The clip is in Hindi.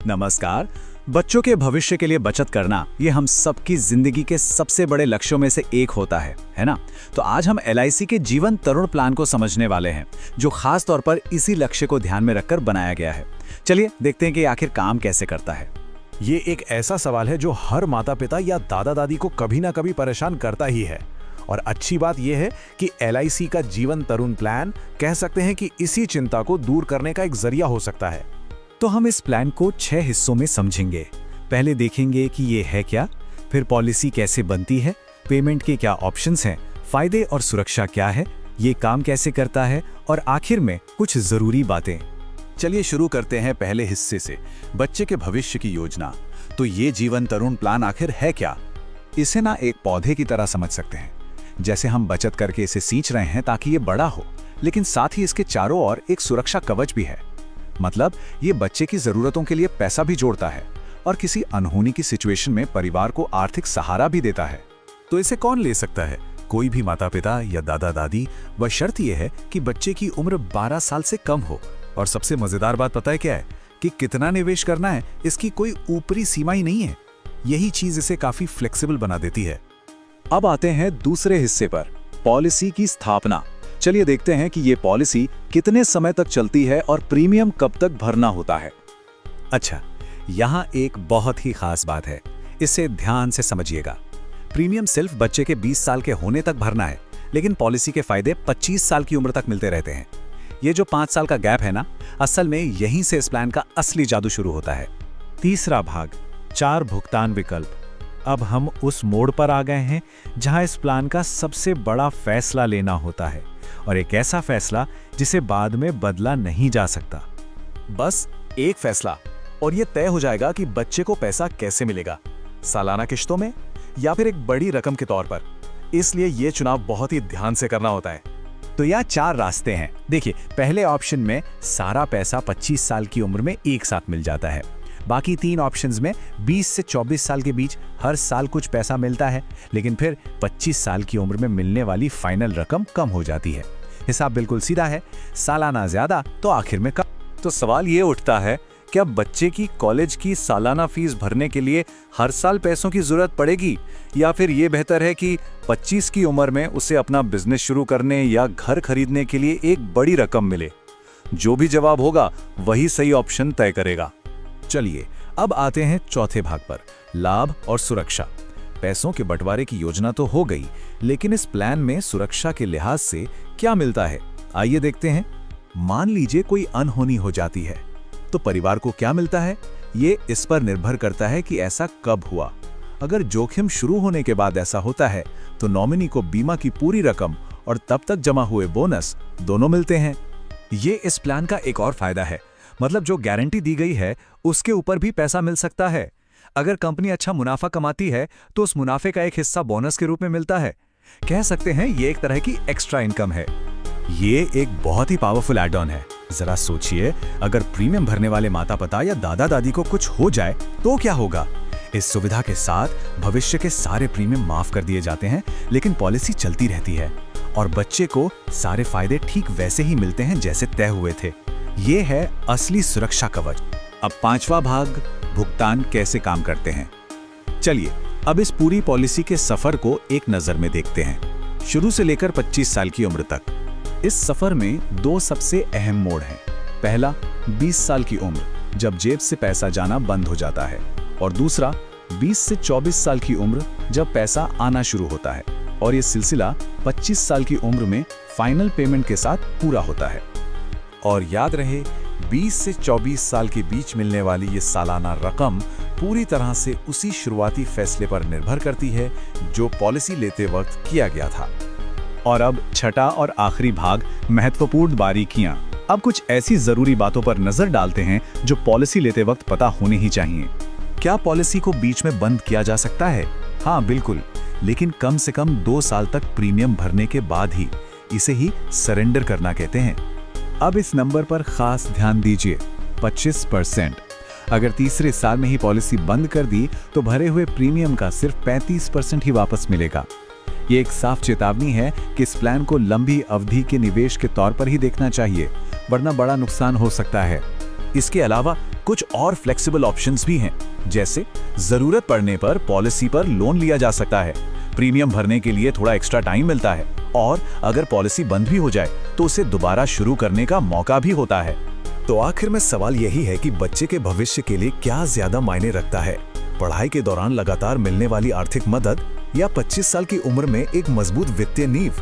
नमस्कार। बच्चों के भविष्य के लिए बचत करना ये हम सबकी जिंदगी के सबसे बड़े लक्ष्यों में से एक होता है ना? तो आज हम LIC के जीवन तरुण प्लान को समझने वाले हैं, जो खास तौर पर इसी लक्ष्य को ध्यान में रखकर बनाया गया है। चलिए देखते हैं कि आखिर काम कैसे करता है। ये एक ऐसा सवाल है जो हर माता पिता या दादा दादी को कभी ना कभी परेशान करता ही है। और अच्छी बात यह है कि LIC का जीवन तरुण प्लान कह सकते हैं कि इसी चिंता को दूर करने का एक जरिया हो सकता है। तो हम इस प्लान को 6 हिस्सों में समझेंगे। पहले देखेंगे कि ये है क्या, फिर पॉलिसी कैसे बनती है, पेमेंट के क्या ऑप्शंस हैं, फायदे और सुरक्षा क्या है, ये काम कैसे करता है और आखिर में कुछ जरूरी बातें। चलिए शुरू करते हैं पहले हिस्से से, बच्चे के भविष्य की योजना। तो ये जीवन तरुण प्लान आखिर है क्या? इसे ना एक पौधे की तरह समझ सकते हैं। जैसे हम बचत करके इसे सींच रहे हैं ताकि ये बड़ा हो, लेकिन साथ ही इसके चारों ओर एक सुरक्षा कवच भी है। मतलब ये बच्चे की जरूरतों के लिए पैसा भी जोड़ता है और किसी अनहोनी की सिचुएशन में परिवार को आर्थिक सहारा भी देता है। तो इसे कौन ले सकता है? कोई भी माता पिता या दादा दादी। वह शर्त यह है कि बच्चे की उम्र 12 साल से कम हो। और सबसे मजेदार बात पता है क्या है? कि कितना निवेश करना है इसकी कोई ऊपरी सीमा ही नहीं है। यही चीज इसे काफी फ्लेक्सिबल बना देती है। अब आते हैं दूसरे हिस्से पर, पॉलिसी की स्थापना। चलिए देखते हैं कि ये पॉलिसी कितने समय तक चलती है और प्रीमियम कब तक भरना होता है। अच्छा, यहाँ एक बहुत ही खास बात है, इसे ध्यान से समझिएगा। प्रीमियम सिर्फ बच्चे के 20 साल के होने तक भरना है, लेकिन पॉलिसी के फायदे 25 साल की उम्र तक मिलते रहते हैं। ये जो 5 साल का गैप है ना, असल में यहीं से इस प्लान का असली जादू शुरू होता है। तीसरा भाग, 4 भुगतान विकल्प। अब हम उस मोड़ पर आ गए हैं जहां इस प्लान का सबसे बड़ा फैसला लेना होता है, और एक ऐसा फैसला जिसे बाद में बदला नहीं जा सकता। बस एक फैसला और ये तय हो जाएगा कि बच्चे को पैसा कैसे मिलेगा, सालाना किश्तों में या फिर एक बड़ी रकम के तौर पर। इसलिए ये चुनाव बहुत ही ध्यान से करना होता है। तो यहाँ 4 रास्ते हैं। देखिए, पहले ऑप्शन में सारा पैसा 25 साल की उम्र में एक साथ मिल जाता है। बाकी 3 ऑप्शंस में 20 से 24 साल के बीच हर साल कुछ पैसा मिलता है, लेकिन फिर 25 साल की उम्र में मिलने वाली फाइनल रकम कम हो जाती है। हिसाब बिल्कुल सीधा है, सालाना ज्यादा तो आखिर में कम। तो सवाल ये उठता है, क्या बच्चे की कॉलेज की सालाना फीस भरने के लिए हर साल पैसों की जरूरत पड़ेगी, या फिर ये बेहतर है कि 25 की उम्र में उसे अपना बिजनेस शुरू करने या घर खरीदने के लिए एक बड़ी रकम मिले? जो भी जवाब होगा वही सही ऑप्शन तय करेगा। चलिए अब आते हैं चौथे भाग पर, लाभ और सुरक्षा। पैसों के बंटवारे की योजना तो हो गई, लेकिन इस प्लान में सुरक्षा के लिहाज से क्या मिलता है, आइए देखते हैं। मान लीजिए कोई अनहोनी हो जाती है, तो परिवार को क्या मिलता है? ये इस पर निर्भर करता है कि ऐसा कब हुआ। अगर जोखिम शुरू होने के बाद ऐसा होता है, तो नॉमिनी को बीमा की पूरी रकम और तब तक जमा हुए बोनस दोनों मिलते हैं। ये इस प्लान का एक और फायदा है, मतलब जो गारंटी दी गई है उसके ऊपर भी पैसा मिल सकता है। अगर कंपनी अच्छा मुनाफा कमाती है तो उस मुनाफे का एक हिस्सा बोनस के रूप में मिलता है। कह सकते हैं ये एक तरह की एक्स्ट्रा इनकम है। ये एक बहुत ही पावरफुल एड ऑन है। जरा सोचिए, अगर प्रीमियम भरने वाले माता पिता या दादा दादी को कुछ हो जाए तो क्या होगा? इस सुविधा के साथ भविष्य के सारे प्रीमियम माफ कर दिए जाते हैं, लेकिन पॉलिसी चलती रहती है और बच्चे को सारे फायदे ठीक वैसे ही मिलते हैं जैसे तय हुए थे। ये है असली सुरक्षा कवच। अब 5वां भाग, भुगतान कैसे काम करते हैं। चलिए अब इस पूरी पॉलिसी के सफर को एक नजर में देखते हैं, शुरू से लेकर 25 साल की उम्र तक। इस सफर में 2 सबसे अहम मोड़ हैं। पहला 20 साल की उम्र, जब जेब से पैसा जाना बंद हो जाता है, और दूसरा 20 से 24 साल की उम्र, जब पैसा आना शुरू होता है। और ये सिलसिला 25 साल की उम्र में फाइनल पेमेंट के साथ पूरा होता है। और याद रहे, 20 से 24 साल के बीच मिलने वाली ये सालाना रकम पूरी तरह से उसी शुरुआती फैसले पर निर्भर करती है जो पॉलिसी लेते वक्त किया गया था। और अब छठा और आखिरी भाग, महत्वपूर्ण बारीकियां। अब कुछ ऐसी जरूरी बातों पर नजर डालते हैं जो पॉलिसी लेते वक्त पता होनी ही चाहिए। क्या पॉलिसी को बीच में बंद किया जा सकता है? हाँ बिल्कुल, लेकिन कम से कम 2 साल तक प्रीमियम भरने के बाद ही। इसे ही सरेंडर करना कहते हैं। अब इस नंबर पर खास ध्यान दीजिए, 25%। अगर तीसरे साल में ही पॉलिसी बंद कर दी तो भरे हुए प्रीमियम का सिर्फ 35% ही वापस मिलेगा। ये एक साफ चेतावनी है कि इस प्लान को लंबी अवधि के निवेश के तौर पर ही देखना चाहिए, वरना बड़ा नुकसान हो सकता है। इसके अलावा कुछ और फ्लेक्सिबल ऑप्शंस भी हैं, जैसे जरूरत पड़ने पर पॉलिसी पर लोन लिया जा सकता है, प्रीमियम भरने के लिए थोड़ा एक्स्ट्रा टाइम मिलता है, और अगर पॉलिसी बंद भी हो जाए तो उसे दोबारा शुरू करने का मौका भी होता है। तो आखिर में सवाल यही है कि बच्चे के भविष्य के लिए क्या ज्यादा मायने रखता है, पढ़ाई के दौरान लगातार मिलने वाली आर्थिक मदद या 25 साल की उम्र में एक मजबूत वित्तीय नींव।